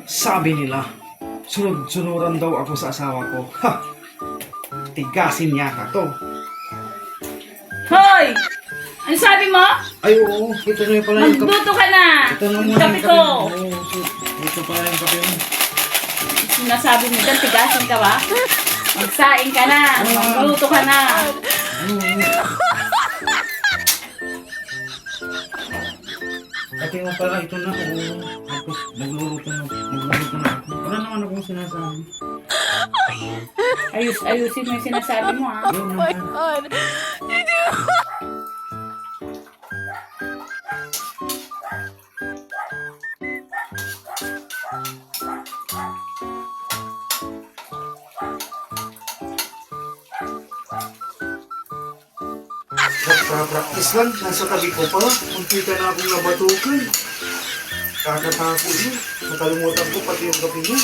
Sabi nila, sunod-sunuran daw ako sa asawa ko. Ha! Tigasin niya ka to. Hoy! Ano sabi mo? Ay, oo. Ito na yung pala yung kape. Magluto ka na! Ito na muna Kape yung ko! kape. Oo, ito pala yung kape mo. Sinasabi mo dyan, tigasin ka ba? Magsaing ka na! Magluto ka na! Kape mo pala, ito na. Oo. Tapos, nagluluto na ako. Wala naman akong sinasabi. Ayusin mo yung sinasabi mo, ha? Yun naman. Practice lang, nasa tabi ko pa. Kumpita na akong nabatukan. Kakatako niya. Nakalimutan ko pati yung kape niya.